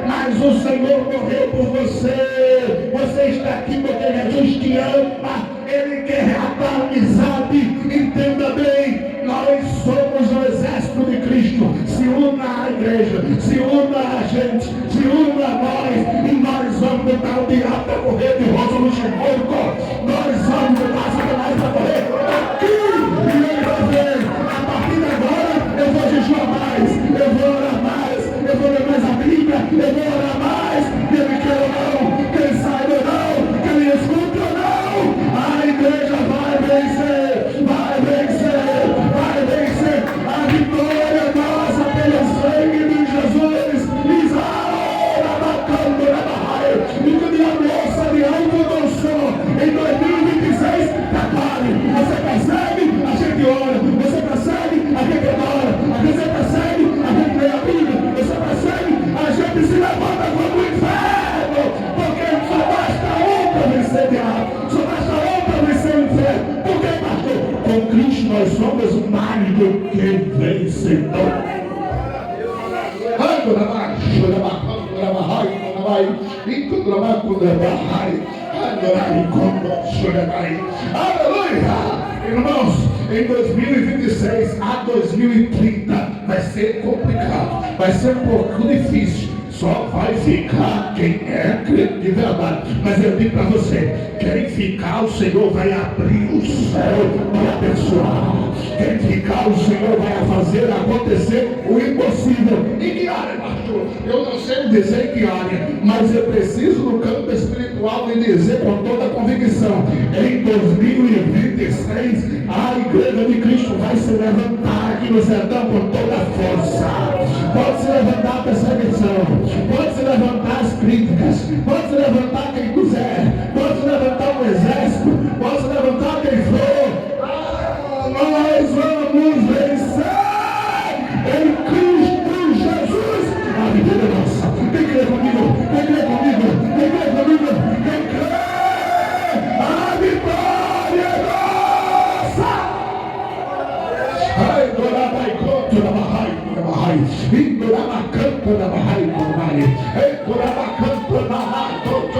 Mas o Senhor morreu por você. Você está aqui porque Jesus te ama. Ele quer reatar amizade. Entenda bem, nós somos o exército de Cristo. Se una a igreja, se una a gente, se una a nós, e nós vamos botar o diabo para correr de Rosa Luxemburgo. Nós vamos botar Satanás para correr aqui. E ele vai ver: a partir de agora eu vou jejuar mais, eu vou orar mais, eu vou ler mais a Bíblia, eu vou orar mais. Ele quer ou não, quem sabe ou não, quem escuta ou não, a igreja vai vencer, vai vencer, vai vencer. A vitória é nossa pelo sangue de Jesus. E que minha moça de autoconsumo em 2026 prepare. Você percebe? A gente ora. Você percebe? A gente adora. Você percebe? A gente lê a Bíblia. Você percebe? A gente se levanta contra o inferno. Porque só basta para vencer o diabo. Só basta para vencer o inferno. Por que, pastor? Com Cristo nós somos mais do que vencedores. Aleluia! Irmãos, em 2026 a 2030 vai ser complicado, vai ser um pouco difícil. Só vai ficar quem é crente de verdade. Mas eu digo para você: quem ficar, o Senhor vai abrir o céu para abençoar. Quem ficar, o Senhor vai fazer acontecer o impossível. Em que área, pastor? Eu não sei dizer em que área, mas eu preciso no campo espiritual de dizer com toda a convicção: em 2026 a igreja de Cristo vai se levantar aqui no sertão com toda a força. Pode se levantar a perseguição, pode se levantar as críticas, pode se levantar quem quiser, pode se levantar um exército, pode se levantar quem for. Nós vamos vencer em Cristo Jesus. A vitória é nossa. Quem crê comigo? Quem crê comigo? Quem crê comigo? Quem crê? A vitória é nossa. Ai, dorai, contra a barrai, indorama canto da barrai, endorama canto da barrai, contra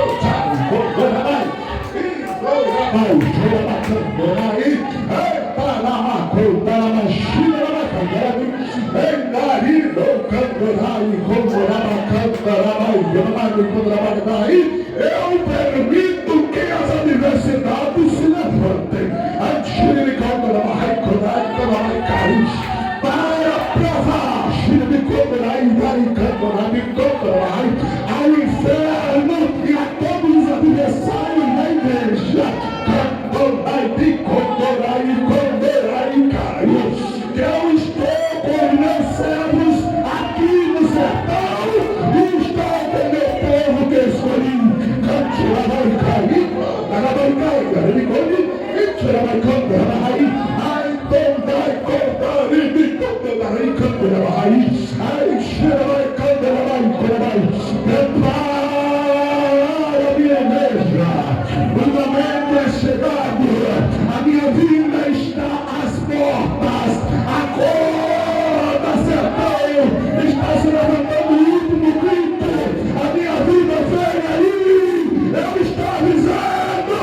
eu permito que as adversidades se levantem para provar ao inferno e a todos os adversários da igreja que eu estou com meus servos aqui no sertão e estou com meu povo que escolhi. Prepara, minha igreja, o momento é chegado, a minha vida está às portas, acorda, sertão, está se levantando o último grito, a minha vida vem aí, eu estou avisando,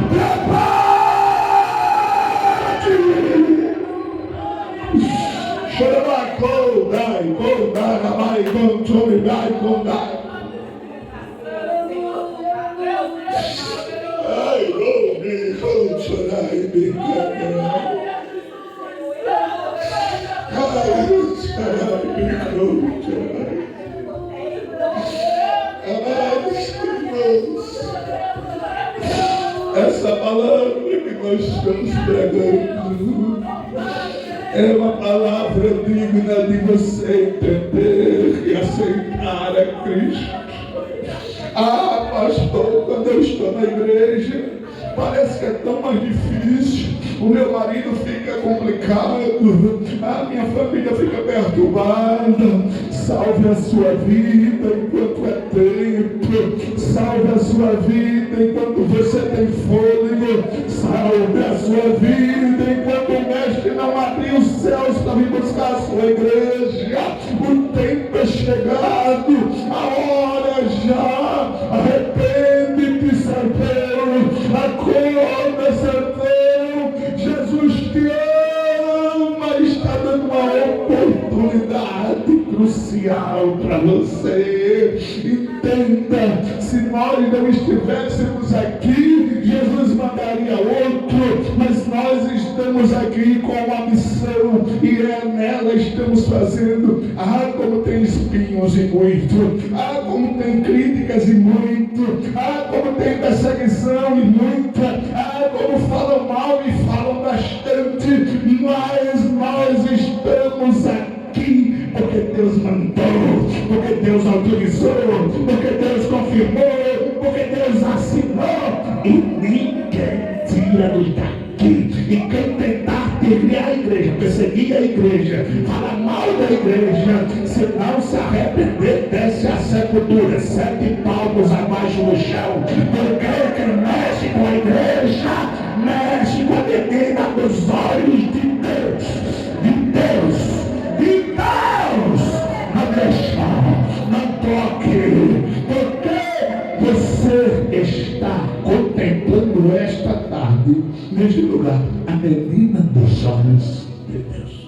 prepara-te. Chorai, condai, condai. Ai, me chorai, me condai. Amados irmãos, essa palavra que nós estamos pregando é uma palavra digna de você entender e aceitar a Cristo. Ah, pastor, quando eu estou na igreja, parece que é tão mais difícil. O meu marido fica complicado, a minha família fica perturbada. Salve a sua vida enquanto é tempo. outro. Salve a sua vida enquanto você tem fôlego. Salve a sua vida enquanto o mestre não abriu os céus para vir buscar a sua igreja. O tempo é chegado, a hora já. Arrepende-te, Santeiro. Acorda, Santeiro. Jesus te ama, está dando uma oportunidade crucial para você. Entenda, se nós não estivéssemos aqui, Jesus mandaria outro, mas nós estamos aqui com uma missão e nela estamos fazendo. Ah, como tem espinhos e muito, ah, como tem críticas e muito, ah, como tem perseguição e muita, ah, como falam mal e falam bastante, mas nós estamos aqui porque Deus mandou, porque Deus autorizou, porque Deus confirmou, porque Deus assinou, e ninguém tira-nos daqui. E quem tentar criar a igreja, perseguir a igreja, falar mal da igreja, se não se arrepender, desce a sepultura, 7 palmos abaixo do chão. Porque quem mexe com a igreja, mexe com a menina dos olhos de Deus, de Deus. De Deus, não deixa, não toque, porque você está contemplando esta tarde, neste lugar, a menina dos olhos de Deus.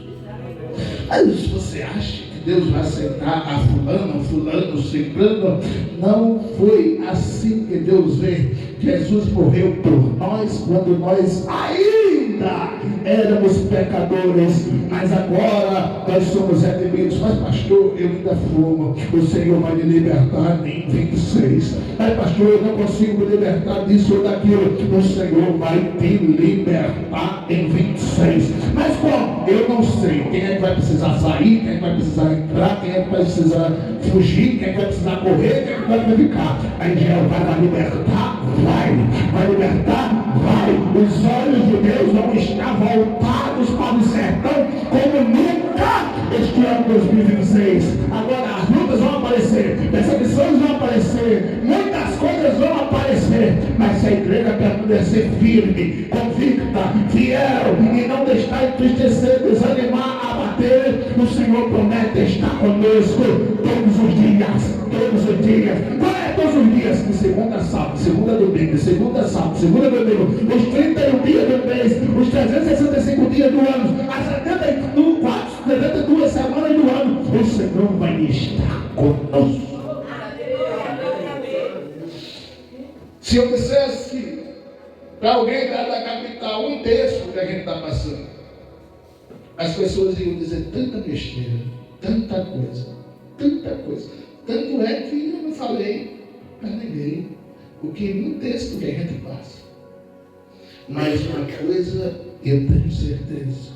Mas você acha que Deus vai aceitar a fulano, ciclano? Não foi assim que Deus vê. Jesus morreu por nós quando nós ainda éramos pecadores, mas agora nós somos redimidos. Mas pastor, eu ainda fumo, o Senhor vai me libertar em 26. Mas pastor, eu não consigo me libertar disso ou daquilo, o Senhor vai te libertar em 26. Mas como? Eu não sei. Quem é que vai precisar sair, quem é que vai precisar entrar, quem é que vai precisar fugir, quem é que vai precisar correr, quem é que vai ficar. Aí Jeová vai libertar, vai libertar, vai. Os olhos de Deus vão estar voltados para o sertão como nunca este ano 2026. Agora as lutas vão aparecer, perseguições vão aparecer, muitas coisas vão aparecer, mas se a igreja permanecer firme, convicta, fiel e não deixar entristecer, desanimar, abater, o Senhor promete estar conosco todos os dias. Não é todos os dias, de segunda a sábado, segunda a domingo, segunda a sábado, segunda a domingo, os 31 dias do mês, os 365 dias do ano, as 72 semanas do ano, o Senhor vai estar conosco. Se eu dissesse para alguém da capital 1/3 do que a gente está passando, as pessoas iam dizer tanta besteira, tanta coisa. Tanto é que eu não falei para ninguém o que 1/3 do que a gente passa. Mas uma coisa eu tenho certeza: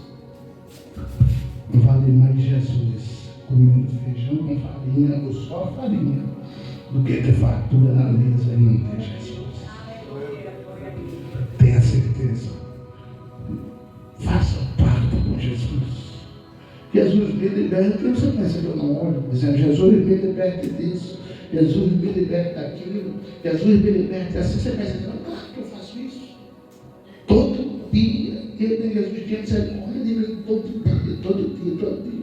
vale mais Jesus comendo feijão com farinha ou só farinha do que ter fartura na mesa e não ter Jesus. Tenha certeza. Faça parte com Jesus. Jesus me liberta. Você pensa que eu não olho, dizendo: Jesus me liberte disso, Jesus me liberte daquilo, Jesus me liberte assim. Você pensa que não? Claro que eu faço isso. Todo dia. Jesus tinha dizendo: olha, todo dia.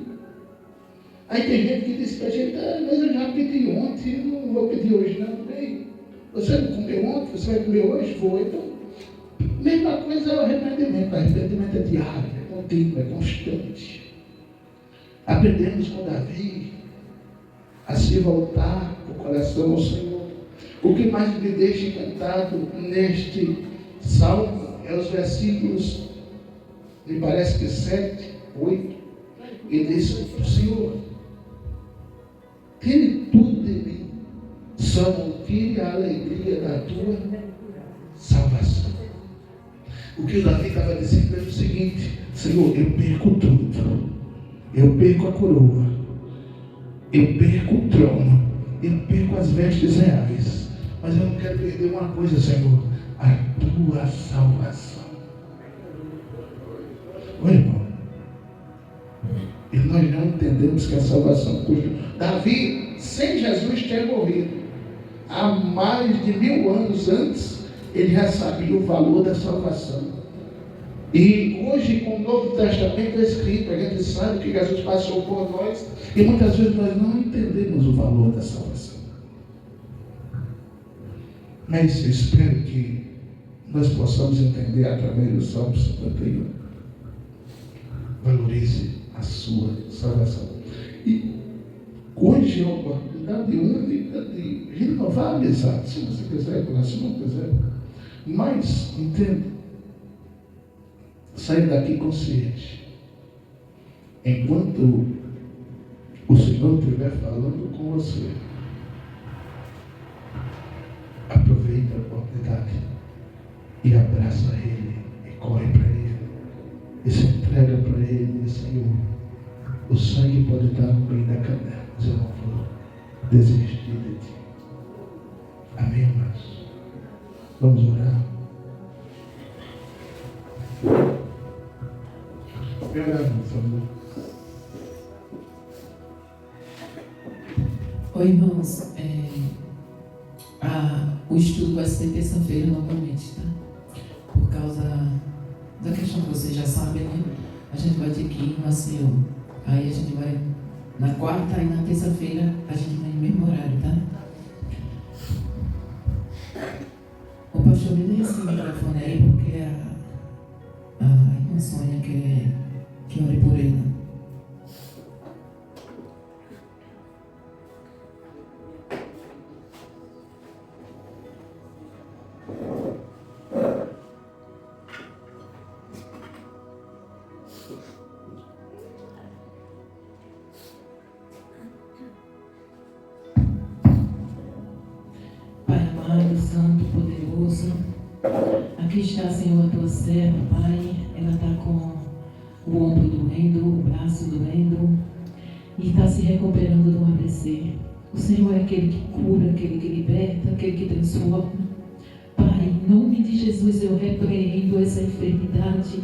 Aí tem gente que diz para a gente: mas eu já pedi ontem, não vou pedir hoje não. Bem, você não comeu ontem, você vai comer hoje? Vou. Então, mesma coisa é o arrependimento. O arrependimento é diário, é contínuo, é constante. Aprendemos com Davi a se voltar o coração ao Senhor. O que mais me deixa encantado neste salmo é os versículos, me parece que 7, 8, e diz: Senhor, tire tudo de mim, só não tire a alegria da tua salvação. O que o Davi estava dizendo é o seguinte: Senhor, eu perco tudo. Eu perco a coroa, eu perco o trono, eu perco as vestes reais, mas eu não quero perder uma coisa, Senhor: a tua salvação. Oi, irmão. E nós não entendemos que a salvação custa. Davi, sem Jesus, tinha morrido. há mais de 1000 anos antes, ele já sabia o valor da salvação. E hoje, com o Novo Testamento escrito, a gente sabe que Jesus passou por nós e muitas vezes nós não entendemos o valor da salvação. Mas eu espero que nós possamos entender através do Salmo 51. Valorize a sua salvação. E hoje é uma oportunidade única de renovar a amizade. Se você quiser, se não quiser. Mas, entenda, sair daqui consciente. Enquanto o Senhor estiver falando com você, aproveita a oportunidade e abraça Ele e corre para Ele e se entrega para Ele. Senhor, o sangue pode estar no meio da canela, mas eu não vou desistir de Ti. Amém, irmãos? Vamos orar. Por favor. Oi, irmãos. O estudo vai ser terça-feira novamente, tá? Por causa da questão que vocês já sabem, né? A gente vai ter que ir no Maceió. Aí a gente vai na quarta e na terça-feira a gente vai no mesmo horário, tá? O pastor me deu esse microfone aí porque a irmã Sônia quer que ore por ele. Santo, poderoso, aqui está, Senhor, a tua serva, Pai. Ela está com o ombro doendo, o braço doendo e está se recuperando do AVC. O Senhor é aquele que cura, aquele que liberta, aquele que transforma. Pai, em nome de Jesus eu repreendo essa enfermidade.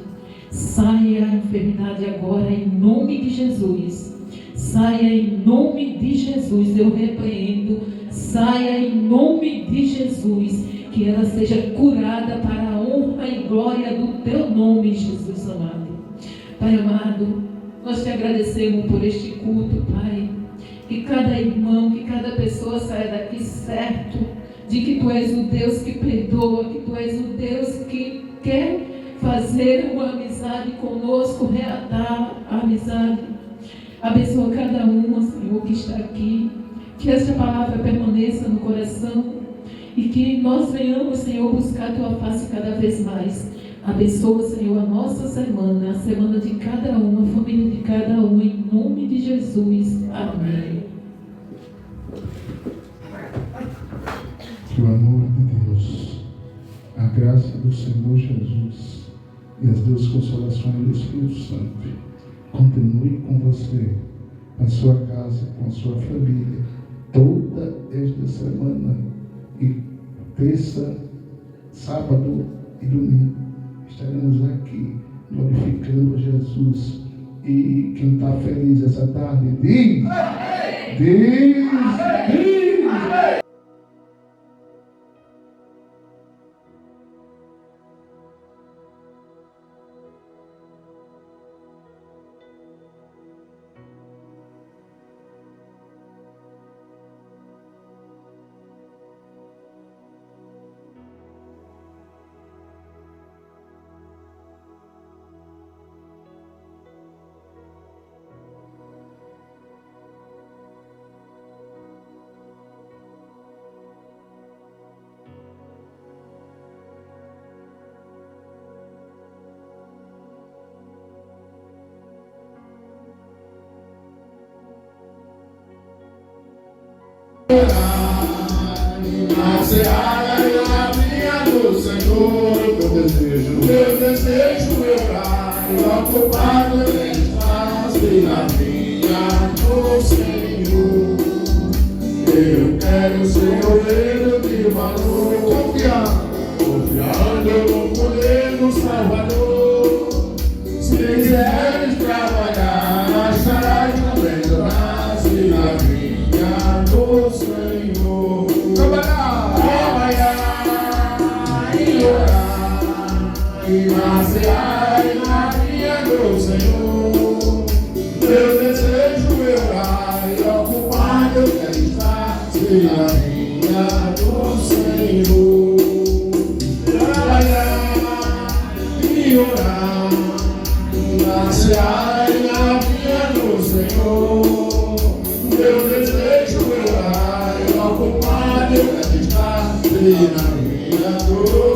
Saia a enfermidade agora em nome de Jesus. Saia em nome de Jesus, eu repreendo. Saia em nome de Jesus, que ela seja curada para a honra e glória do teu nome, Jesus amado. Pai amado, nós te agradecemos por este culto, Pai. Que cada irmão, que cada pessoa saia daqui certo de que tu és o Deus que perdoa, que tu és o Deus que quer fazer uma amizade conosco, reatar a amizade. Abençoa cada uma, Senhor, que está aqui. Que esta palavra permaneça no coração e que nós venhamos, Senhor, buscar a tua face cada vez mais. Abençoa, Senhor, a nossa semana, a semana de cada um, a família de cada um, em nome de Jesus. Amém. Que o amor de Deus, a graça do Senhor Jesus e as duas consolações do Espírito Santo continue com você, na sua casa, com a sua família, toda esta semana, e terça, sábado e domingo estaremos aqui glorificando a Jesus. E quem está feliz essa tarde diz, diz. Na seara e na vinha do Senhor, meu desejo orar, e ocupado em espaço e na vinha do Senhor. Eu quero ser ovelha de valor, confiando no poder do Salvador. Se quiseres trabalhar, estarás no meio das e na vinha do Senhor. Trabalhar! na seara e na vinha do Senhor. Meu desejo eu orar e ocupar eu quero estar na vinha do Senhor. E orar na seara e na vinha do Senhor. Meu desejo eu orar e ocupar eu quero estar na vinha do Senhor.